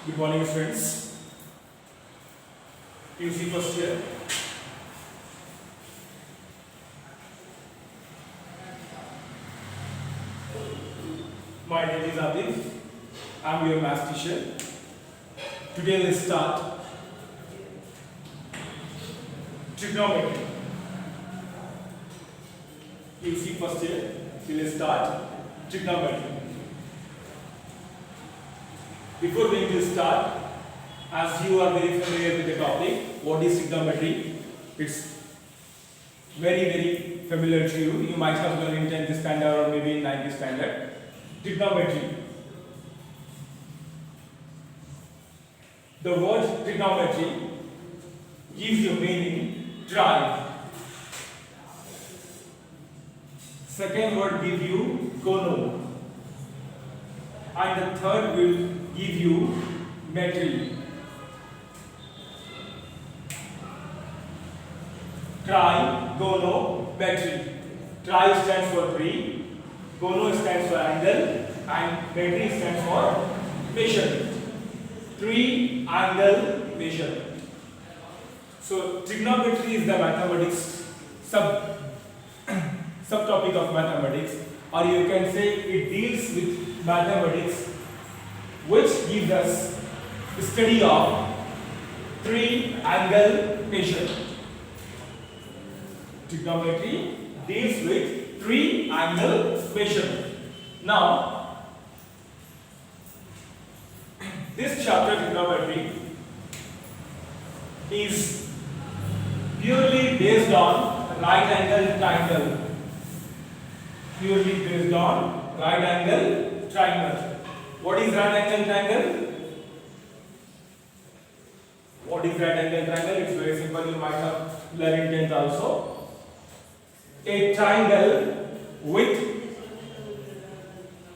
Good morning, friends. PUC first year. My name is Adif. I'm your math teacher. Today we'll start trigonometry. PUC first year. We'll start trigonometry. Before going to start, as you are very familiar with the topic, what is trigonometry? It's very familiar to you. You might have learned in 10th standard or maybe in 9th standard. Trigonometry. The word trigonometry gives you meaning drive. Second word gives you gono. And the third will give you metry. Trigonometry. Tri stands for three, gono stands for angle, and metry stands for measurement. Triangle measurement. So trigonometry is the mathematics subtopic of mathematics, or you can say it deals with mathematics which gives us the study of triangle measurement. Trigonometry deals with triangle measurement. Now, this chapter trigonometry is purely based on right angle triangle. Purely based on right angle triangle. What is right angle triangle? What is right angle triangle? It's very simple. You might have learned in 10th also. A triangle with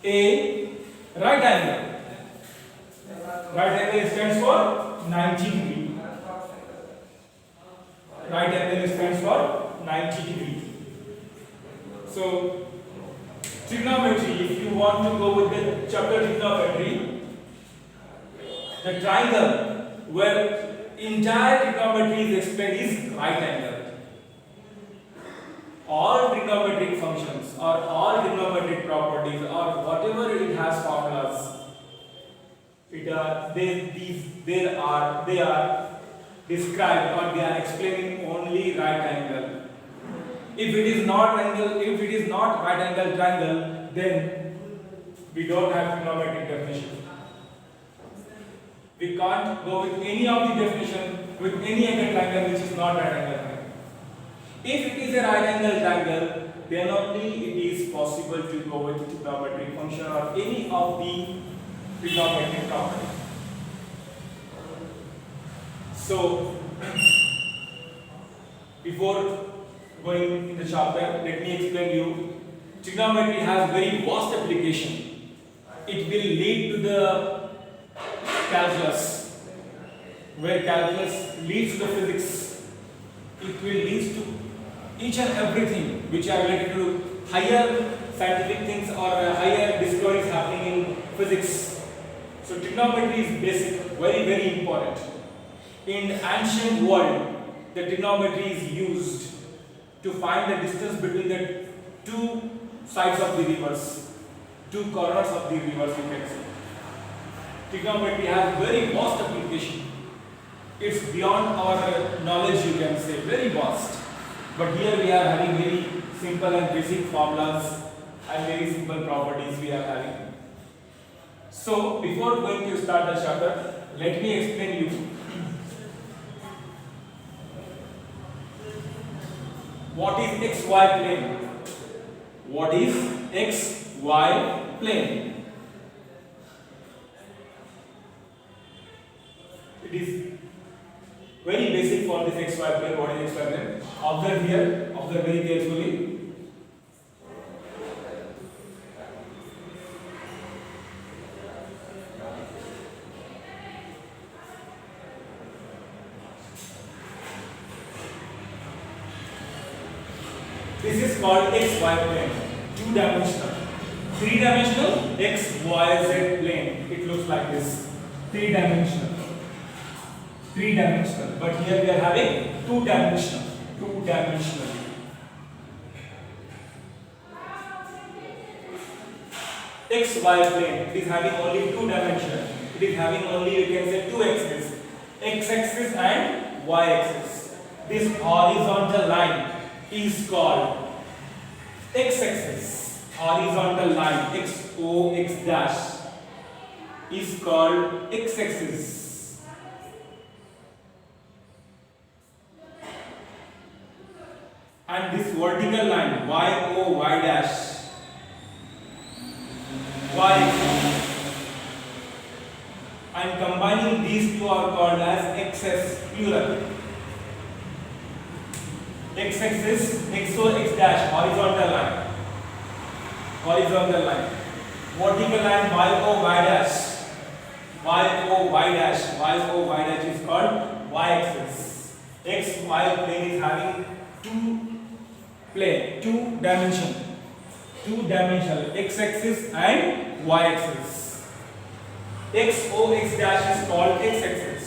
a right angle. Right angle stands for 90 degree. Right angle stands for 90 degree. So trigonometry, if you want to go with the chapter trigonometry, the triangle where entire trigonometry is explained is right angle. All trigonometric functions or all trigonometric properties or whatever it has formulas, they are described or they are explaining only right angle. If it is not right angle triangle, then we don't have trigonometric definition. We can't go with any of the definition with any angle triangle which is not right angle triangle. If it is a right angle triangle, then only it is possible to go with trigonometric function or any of the trigonometric property. So, before going in the chapter, let me explain you. Trigonometry has very vast application. It will lead to the calculus, where calculus leads to the physics. It will lead to each and everything which are related to higher scientific things or higher discoveries happening in physics. So trigonometry is basic, very important. In ancient world, the trigonometry is used to find the distance between the two sides of the rivers, two corners of the rivers, you can say. Trigonometry has very vast application. It's beyond our knowledge, you can say, very vast. But here we are having very simple and basic formulas and very simple properties we are having. So before going to start the chapter, let me explain you what is XY plane. What is XY plane? It is very basic for this XY plane. What is XY plane? Observe here, observe very carefully. This is called XY plane, two-dimensional. Three-dimensional XYZ plane. It looks like this. three-dimensional, but here we are having two-dimensional. XY plane, it is having only two dimensions. It is having only, you can say, two axes, x-axis and y-axis. This horizontal line is called x-axis. Horizontal line, x o x dash, is called x-axis. And this vertical line, y o y dash, y-axis, and combining these two are called as x's plural. X-axis, x o x dash, horizontal line, vertical line y o y dash, y dash is called y-axis. X-y plane is having two dimensional x-axis and y-axis. X o x dash is called x-axis,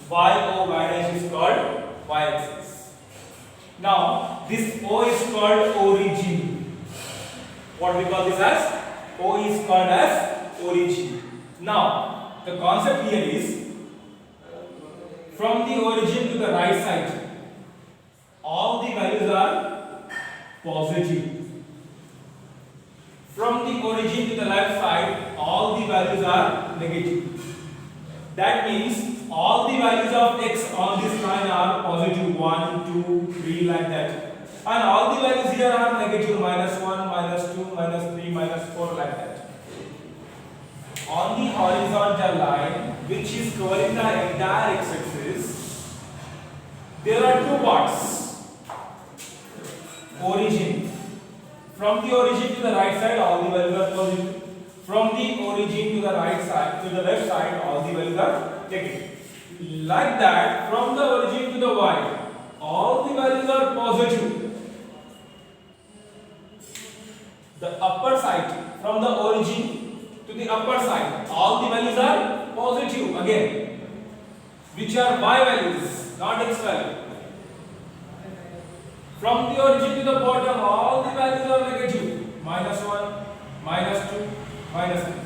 y o y dash is called y-axis. Now this O is called origin. What we call this as? O is called as origin. Now the concept here is, from the origin to the right side, all the values are positive. From the origin to the left side, all the values are negative. That means all the values of x on this line are positive, 1, 2, 3, like that. And all the values here are negative, -1, -2, -3, -4, like that. On the horizontal line, which is covering the entire x-axis, there are two parts. Origin. From the origin to the right side, all the values are positive. From the origin to the right side, to the left side, all the values are negative. Like that, from the origin to the y, all the values are positive. The upper side, from the origin to the upper side, all the values are positive again, which are y values, not x value. From the origin to the bottom, all the values are negative, -1, -2, -3.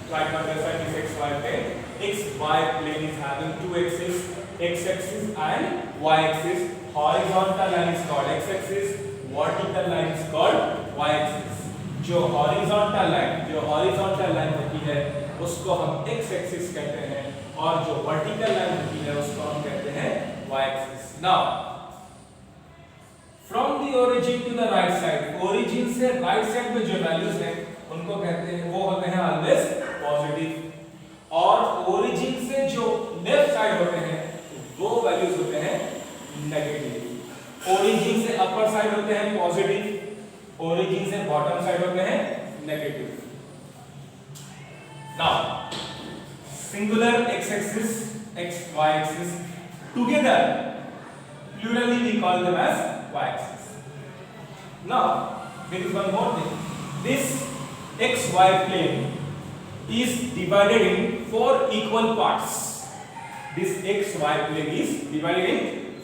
Like on the side is xy plane. XY plane is having two axes, x-axis and y-axis. Horizontal line is called x-axis, vertical line is called y-axis. जो horizontal line होती है उसको हम x-axis कहते हैं, और जो vertical line होती है उसको हम कहते हैं y-axis. Now from the origin to the right side, origin से right side में जो values हैं उनको कहते हैं, वो होते हैं always पॉजिटिव, और ओरिजिन से जो लेफ्ट साइड होते हैं वो वैल्यूज होते हैं नेगेटिव. ओरिजिन से अपर साइड होते हैं पॉजिटिव, ओरिजिन से बॉटम साइड होते हैं negative. Now singular x axis, x y axis together, plurally we call them as y axis. Now there is one more thing. This xy plane is divided in 4 equal parts. This xy plane is divided in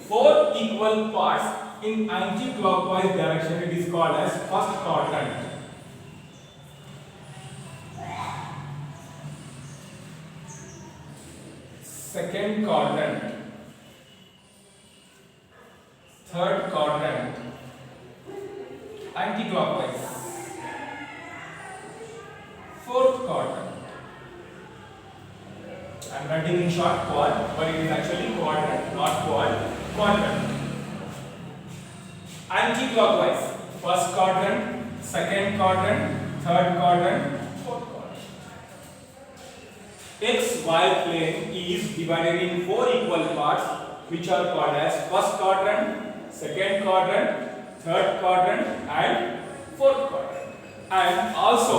4 equal parts in anti-clockwise direction. It is called as first quadrant. Second quadrant. Third quadrant. Anti-clockwise. Fourth quadrant. I am writing in short quad, but it is actually quadrant, not quadrant. Anti-clockwise. First quadrant, second quadrant, third quadrant, fourth quadrant. XY plane is divided in 4 equal parts, which are called as first quadrant, second quadrant, third quadrant, and fourth quadrant. And also,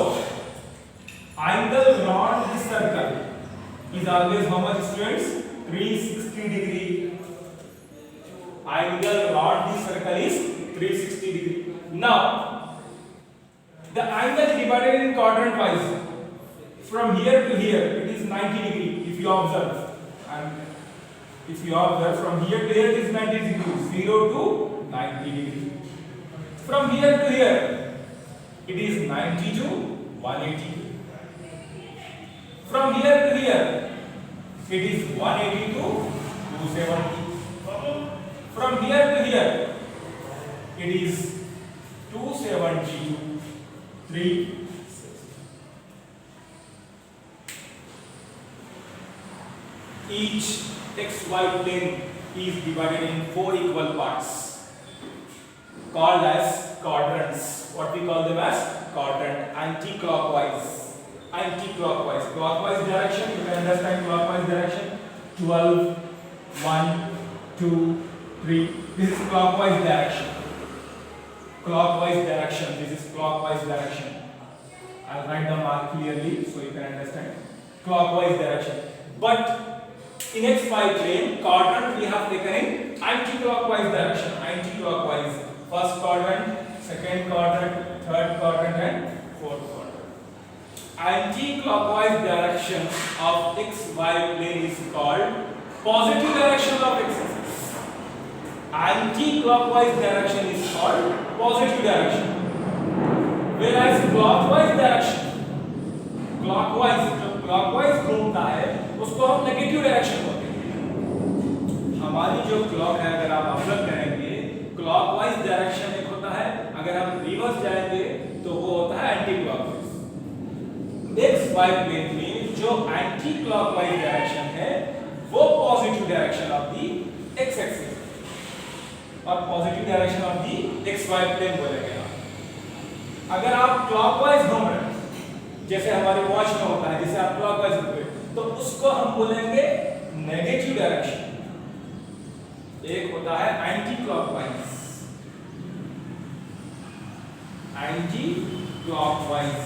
angle round this circle is always how much, students? 360 degree. Angle round this circle is 360 degree. Now, the angle divided divided in quadrant wise. From here to here, it is 90 degree. If you observe, and if you observe from here to here, it is 90 degree. 0 to 90 degree. From here to here, it is 90 to 180. From here to here, it is 180 to 270. From here to here, it is 270 to 360. Each xy plane is divided in 4 equal parts called as quadrants. What we call them as quadrant. Anti-clockwise. Anti-clockwise. Clockwise direction, you can understand clockwise direction. 12, 1, 2, 3. This is clockwise direction. Clockwise direction. This is clockwise direction. I'll write the mark clearly so you can understand. Clockwise direction. But in xy plane, quadrant we have taken in anti-clockwise direction. Anti-clockwise. First quadrant, second quadrant, third quadrant, and fourth quadrant. Anti-clockwise direction of xy plane is called positive direction of x-axis. Anti-clockwise direction is called positive direction. Whereas clockwise direction, clockwise घूमता है उसको हम negative direction बोलते हैं. हमारी जो clock है, अगर आप ऑब्जर्व करेंगे, क्लॉकवाइज डायरेक्शन एक होता है, अगर हम रिवर्स जाएंगे तो वो होता है anticlockwise. X Y plane में जो एंटी क्लॉकवाइज डायरेक्शन है वो positive direction of the X axis और positive direction of the X Y plane बोलेंगे. अगर आप क्लॉकवाइज घूम रहे हैं, जैसे हमारे वॉच में होता है, जैसे आप क्लॉकवाइज घूम रहे तो उसको हम बोलेंगे नेगेटिव डायरेक्शन. एक होता है anti clockwise. Anti clockwise.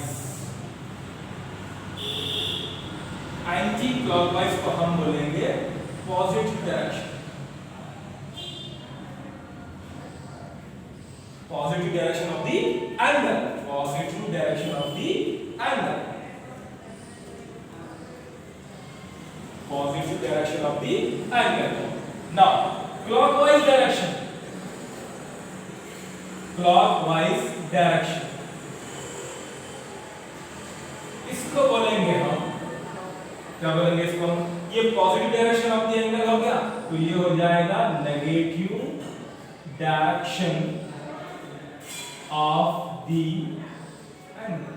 Anti clockwise को हम बोलेंगे positive direction. Positive direction of the angle. Positive direction of the angle. Positive direction of the angle. Now, clockwise direction. Clockwise direction. इसको बोलेंगे हम, क्या बोलेंगे इसको हम? ये positive direction of the angle हो गया, तो ये हो जाएगा negative direction of the angle.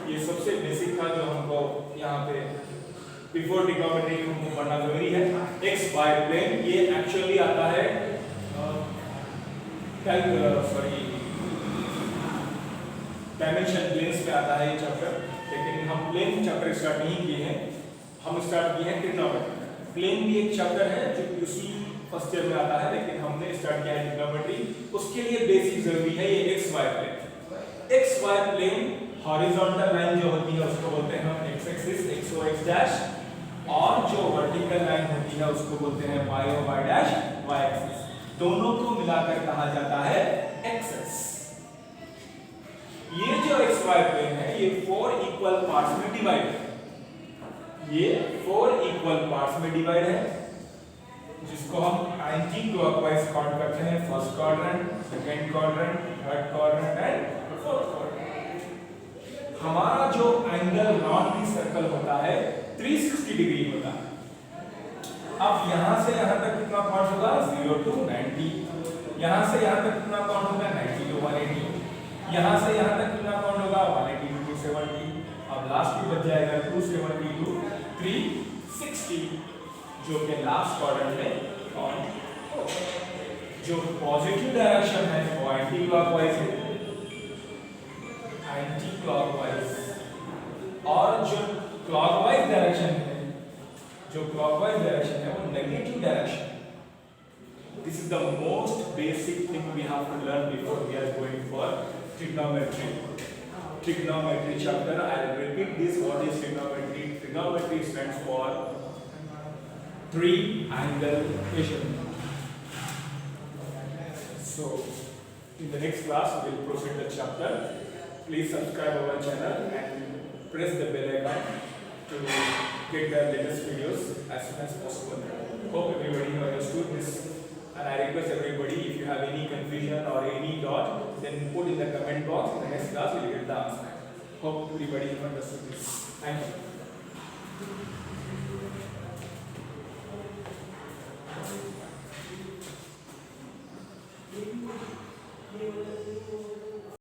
ये सबसे बेसिक था जो हमको यहाँ पे बिफोर ट्रिग्नोमेट्री हमको पढ़ना जरूरी है. एक्स वाई प्लेन ये एक्चुअली आता है डायमेंशन प्लेन्स पे आता है ये चैप्टर, लेकिन हम प्लेन चैप्टर स्टार्ट नहीं किए हैं. हम स्टार्ट किए हैं ट्रिग्नोमेट्री. प्लेन भी एक चैप्टर है जो उसी फर्स्ट ईयर में आता है, लेकिन हमने स्टार्ट किया है ट्रिग्नोमेट्री. उसके लिए बेसिक जरूरी है ये X Y plane. X Y plane horizontal line जो होती है उसको बोलते हैं हम X axis, X O X dash, और जो वर्टिकल लाइन होती है उसको बोलते हैं Y O Y dash, Y axis. दोनों को मिलाकर कहा जाता है एक्सिस. ये जो एक्स वाई प्लेन है ये 4 इक्वल पार्ट्स में डिवाइड है. ये 4 इक्वल पार्ट्स में डिवाइड है, जिसको हम एंटी क्लॉकवाइज काउंट करते हैं. First quadrant, second quadrant, third quadrant and fourth quadrant. हमारा जो एंगल राउंड दी सर्कल होता है 360 डिग्री होता है. अब यहां से यहां तक कितना काउंट होगा? 0 टू 90. यहां से यहां तक कितना काउंट होगा? 90 टू 180. यहां से यहां तक कितना काउंट होगा? 180 टू 270. अब लास्ट में बच जाएगा 270 टू 360, जो कि लास्ट क्वाड्रेंट में काउंट होगा. जो पॉजिटिव डायरेक्शन है वो एंटी क्लॉकवाइज है, एंटी क्लॉकवाइज. और जो क्लॉकवाइज डायरेक्शन है, जो क्लॉकवाइज डायरेक्शन है वो negative direction. This is the most basic thing we have to learn before we are going for trigonometry. Trigonometry chapter. I will repeat this. What is trigonometry? Trigonometry stands for three angle equation. So In the next class, we will proceed the chapter. Please subscribe our channel and press the bell icon to get the latest videos as soon as possible. Hope everybody understood this. And I request everybody, if you have any confusion or any doubt, then put in the comment box. In the next class, we will get the answer. Hope everybody understood this. Thank you.